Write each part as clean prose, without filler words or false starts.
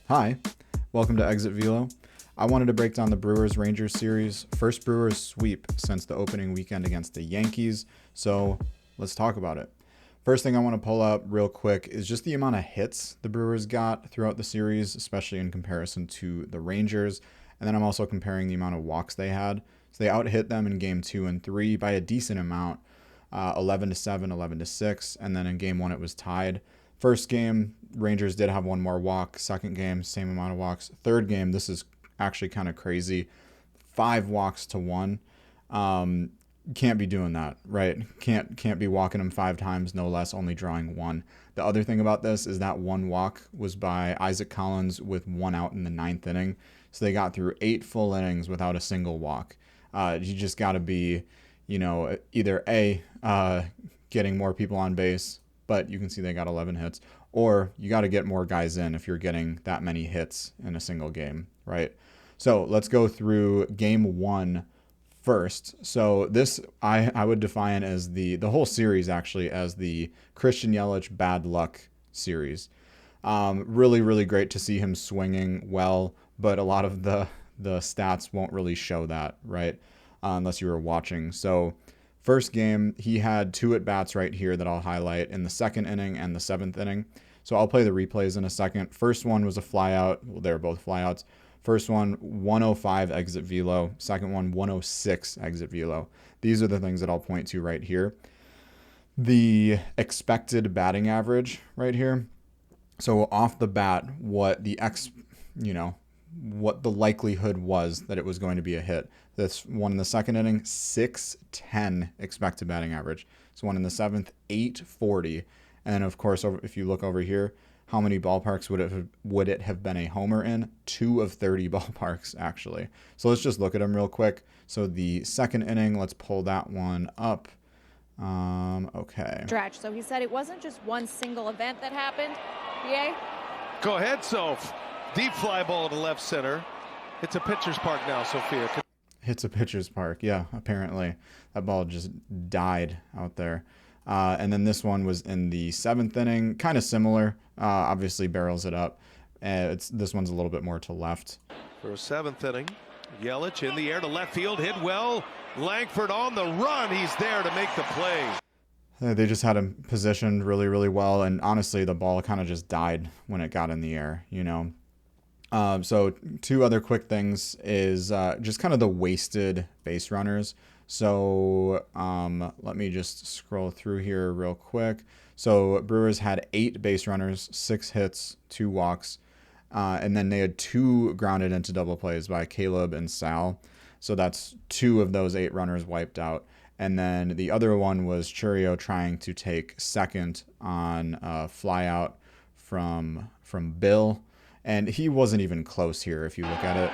Hi, welcome to Exit Velo. I wanted to break down the Brewers-Rangers series, first Brewers sweep since the opening weekend against the Yankees, so let's talk about it. First thing I want to pull up real quick is just the amount of hits the Brewers got throughout the series, especially in comparison to the Rangers, and then I'm also comparing the amount of walks they had. So they out-hit them in game 2 and 3 by a decent amount, 11-7, 11-6, and then in game 1 it was tied. First game, Rangers did have one more walk. Second game, same amount of walks. Third game, this is actually kind of crazy. 5 walks to 1. Can't be doing that, right? Can't be walking them 5 times, no less, only drawing 1. The other thing about this is that one walk was by Isaac Collins with 1 out in the 9th inning. So they got through 8 full innings without a single walk. You just got to be, either A, getting more people on base, but you can see they got 11 hits, or you got to get more guys in if you're getting that many hits in a single game, right? So let's go through game 1 first. So this, I would define as the whole series actually as the Christian Yelich bad luck series. Really, really great to see him swinging well, but a lot of the stats won't really show that, right? Unless you were watching. So first game, he had 2 at-bats right here that I'll highlight in the 2nd inning and the 7th inning. So I'll play the replays in a second. First one was a flyout. Well, they were both flyouts. First one, 105 exit velo. Second one, 106 exit velo. These are the things that I'll point to right here. The expected batting average right here. So off the bat, what the likelihood was that it was going to be a hit. This one in the 2nd inning, 610 expected batting average. This one in the 7th, 840. And then, of course, if you look over here, how many ballparks would it have been a homer in? 2 of 30 ballparks, actually. So let's just look at them real quick. So the 2nd inning, let's pull that one up. Okay. Stretch. So he said it wasn't just one single event that happened. Yay? Go ahead, Soph. Deep fly ball to left center. It's a pitcher's park now, Sophia. Hits a pitcher's park. Yeah, apparently. That ball just died out there. And then this one was in the 7th inning. Kind of similar. Obviously barrels it up. This one's a little bit more to left. For a 7th inning, Yelich in the air to left field. Hit well. Langford on the run. He's there to make the play. They just had him positioned really, really well. And honestly, the ball kind of just died when it got in the air, So 2 other quick things is just kind of the wasted base runners. So let me just scroll through here real quick. So Brewers had 8 base runners, 6 hits, 2 walks, and then they had 2 grounded into double plays by Caleb and Sal. So that's 2 of those 8 runners wiped out. And then the other one was Churio trying to take second on a fly out from Bill. And he wasn't even close here if you look at it.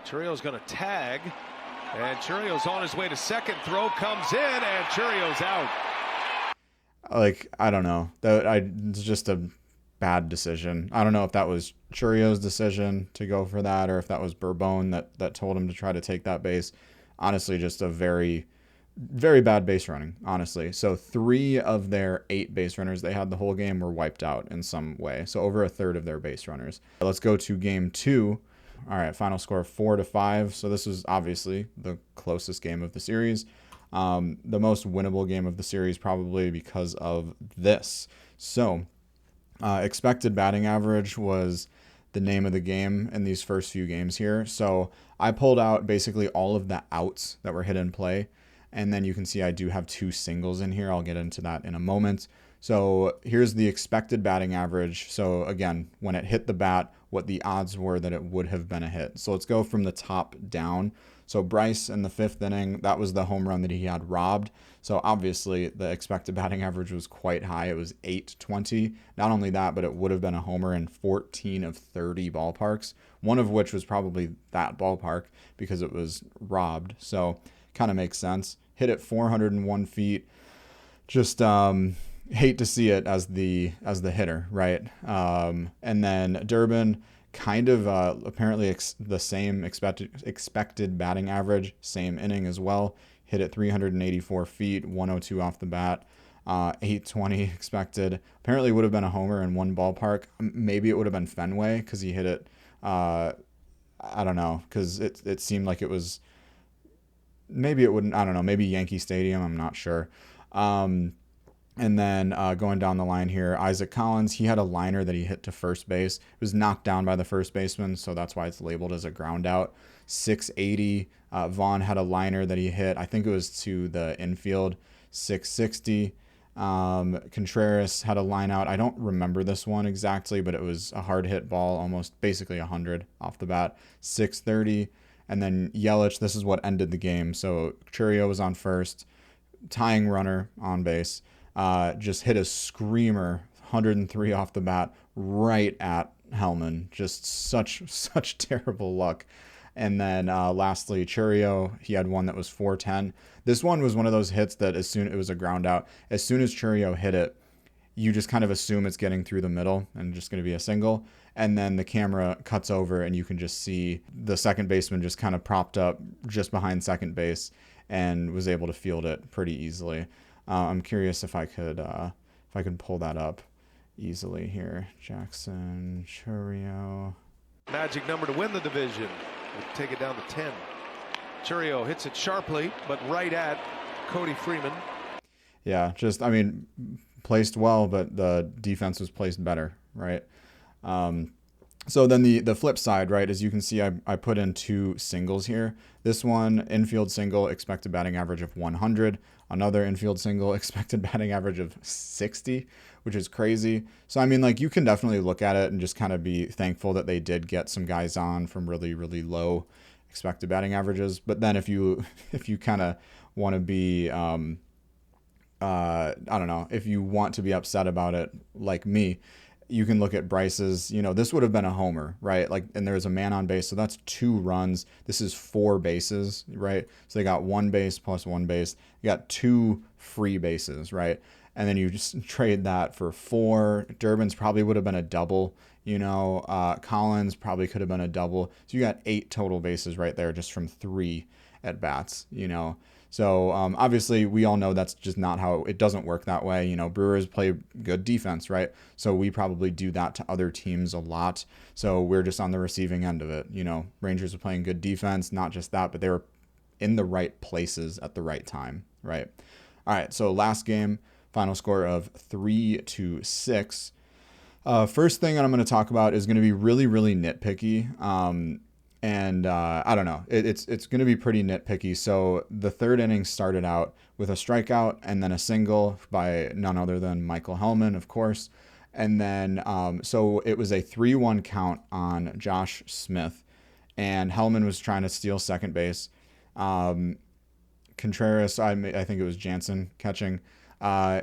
Churio's going to tag. And Churio's on his way to second. Throw comes in, and Churio's out. I don't know. It's just a bad decision. I don't know if that was Churio's decision to go for that or if that was Bourbon that told him to try to take that base. Honestly, just a very, very bad base running, honestly. So 3 of their 8 base runners they had the whole game were wiped out in some way. So over a third of their base runners. Let's go to game 2. All right, final score 4-5. So this was obviously the closest game of the series. The most winnable game of the series probably because of this. So expected batting average was the name of the game in these first few games here. So I pulled out basically all of the outs that were hit in play. And then you can see I do have 2 singles in here. I'll get into that in a moment. So here's the expected batting average. So again, when it hit the bat, what the odds were that it would have been a hit. So let's go from the top down. So Bryce in the 5th inning, that was the home run that he had robbed. So obviously the expected batting average was quite high. It was 820. Not only that, but it would have been a homer in 14 of 30 ballparks, one of which was probably that ballpark because it was robbed. So kind of makes sense. Hit it 401 feet. Just hate to see it as the hitter, right? And then Durbin, kind of apparently the same expected batting average, same inning as well. Hit it 384 feet, 102 off the bat. 820 expected. Apparently would have been a homer in one ballpark. Maybe it would have been Fenway because he hit it. I don't know, because it seemed like it was, maybe it wouldn't, I don't know, maybe Yankee Stadium, I'm not sure. And then going down the line here, Isaac Collins, he had a liner that he hit to first base. It was knocked down by the first baseman, so that's why it's labeled as a ground out. 680. Vaughn had a liner that he hit. I think it was to the infield. 660. Contreras had a line out. I don't remember this one exactly, but it was a hard hit ball, almost basically 100 off the bat. 630. And then Yelich, this is what ended the game. So Churio was on first, tying runner on base. Just hit a screamer, 103 off the bat, right at Hellman. Just such terrible luck. And then lastly, Churio, he had one that was 410. This one was one of those hits that it was a ground out. As soon as Churio hit it, you just kind of assume it's getting through the middle and just going to be a single. And then the camera cuts over and you can just see the second baseman just kind of propped up just behind second base and was able to field it pretty easily. I'm curious if I could pull that up easily here. Jackson Churio. Magic number to win the division. We'll take it down to 10. Churio hits it sharply, but right at Cody Freeman. Yeah, just, I mean, placed well, but the defense was placed better, right? So then the flip side, right, as you can see, I put in two singles here. This one, infield single, expected batting average of 100. Another infield single, expected batting average of 60, which is crazy. So, I mean, like, you can definitely look at it and just kind of be thankful that they did get some guys on from really, really low expected batting averages. But then if you kind of want to be, I don't know, if you want to be upset about it like me, you can look at Bryce's, this would have been a homer, right? Like, and there's a man on base. So that's 2 runs. This is 4 bases, right? So they got 1 base plus 1 base. You got 2 free bases, right? And then you just trade that for 4. Durbin's probably would have been a double, Collins probably could have been a double. So you got 8 total bases right there just from 3 at bats, So obviously we all know that's just not how it doesn't work that way. Brewers play good defense, right? So we probably do that to other teams a lot. So we're just on the receiving end of it. Rangers are playing good defense, not just that, but they were in the right places at the right time, right? All right, so last game, final score of 3-6. First thing that I'm going to talk about is going to be really, really nitpicky. And I don't know, it's going to be pretty nitpicky. So the third inning started out with a strikeout and then a single by none other than Michael Hellman, of course. And then so it was a 3-1 count on Josh Smith, and Hellman was trying to steal second base. Contreras, I think it was Jansen catching.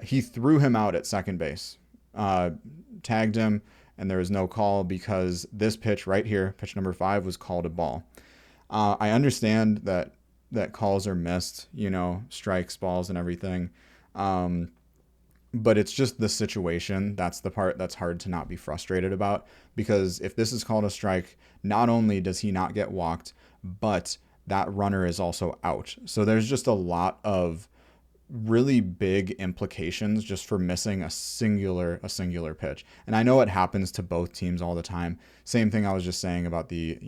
He threw him out at second base, tagged him. And there was no call because this pitch right here, pitch number 5, was called a ball. I understand that calls are missed, strikes, balls, and everything. But it's just the situation. That's the part that's hard to not be frustrated about. Because if this is called a strike, not only does he not get walked, but that runner is also out. So there's just a lot of really big implications just for missing a singular pitch. And I know it happens to both teams all the time. Same thing I was just saying about the,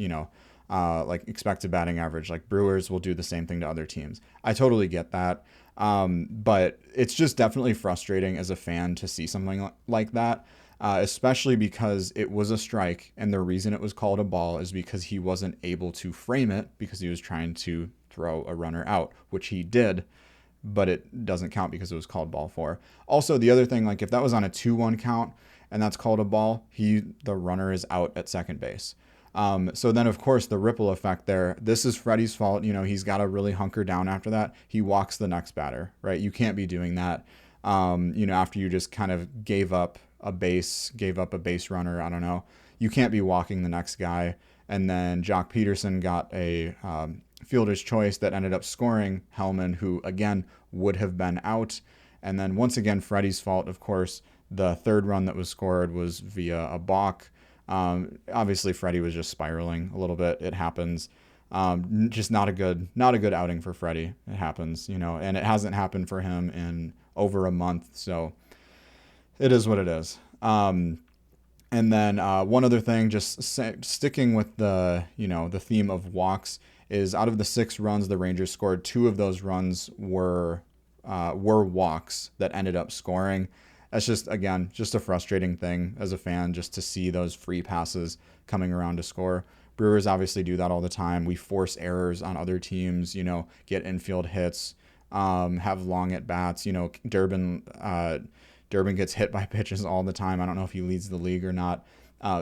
like expected batting average, like Brewers will do the same thing to other teams. I totally get that. But it's just definitely frustrating as a fan to see something like that, especially because it was a strike. And the reason it was called a ball is because he wasn't able to frame it because he was trying to throw a runner out, which he did. But it doesn't count because it was called ball 4. Also, the other thing, like if that was on a 2-1 count and that's called a ball, the runner is out at second base. So then, of course, the ripple effect there, this is Freddie's fault. He's got to really hunker down after that. He walks the next batter, right? You can't be doing that, after you just kind of gave up a base runner. I don't know. You can't be walking the next guy. And then Jock Peterson got a fielder's choice that ended up scoring Hellman, who, again, would have been out. And then once again, Freddie's fault, of course. The third run that was scored was via a balk. Obviously, Freddie was just spiraling a little bit. It happens. Just not a good outing for Freddie. It happens, and it hasn't happened for him in over a month. So it is what it is. And then one other thing, just sticking with the theme of walks, is out of the 6 runs the Rangers scored, 2 of those runs were walks that ended up scoring. That's just a frustrating thing as a fan, just to see those free passes coming around to score. Brewers obviously do that all the time. We force errors on other teams, get infield hits, have long at bats. Durbin gets hit by pitches all the time. I don't know if he leads the league or not.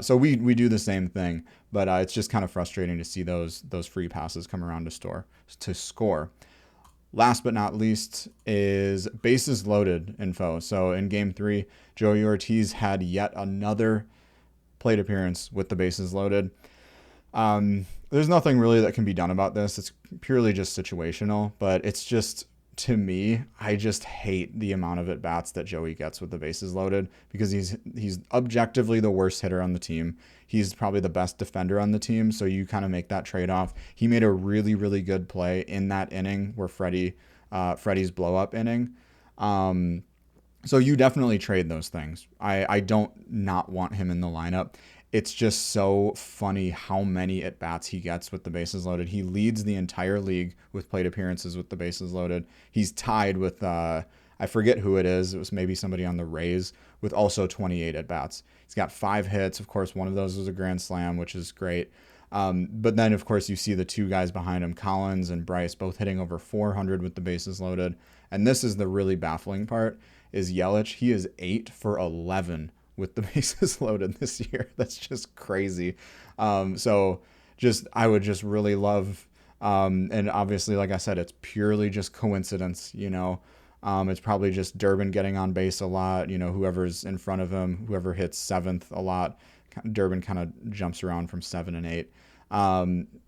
So we do the same thing, but it's just kind of frustrating to see those free passes come around to score. Last but not least is bases loaded info. So in Game 3, Joey Ortiz had yet another plate appearance with the bases loaded. There's nothing really that can be done about this. It's purely just situational, but it's just, to me, I just hate the amount of at-bats that Joey gets with the bases loaded, because he's objectively the worst hitter on the team. He's probably the best defender on the team, so you kind of make that trade-off. He made a really, really good play in that inning where Freddie's blow-up inning. So you definitely trade those things. I don't not want him in the lineup. It's just so funny how many at-bats he gets with the bases loaded. He leads the entire league with plate appearances with the bases loaded. He's tied with, I forget who it is. It was maybe somebody on the Rays, with also 28 at-bats. He's got 5 hits. Of course, one of those was a grand slam, which is great. But then, of course, you see the 2 guys behind him, Collins and Bryce, both hitting over 400 with the bases loaded. And this is the really baffling part, is Yelich. He is 8 for 11 with the bases loaded this year. That's just crazy. So I would just really love, and obviously, like I said, it's purely just coincidence, it's probably just Durbin getting on base a lot, whoever's in front of him, whoever hits 7th a lot, Durbin kind of jumps around from 7 and 8.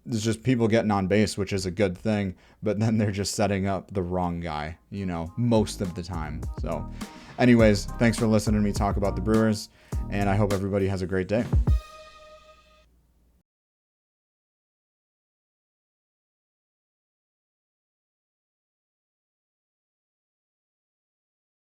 There's just people getting on base, which is a good thing, but then they're just setting up the wrong guy, most of the time. So anyways, thanks for listening to me talk about the Brewers, and I hope everybody has a great day.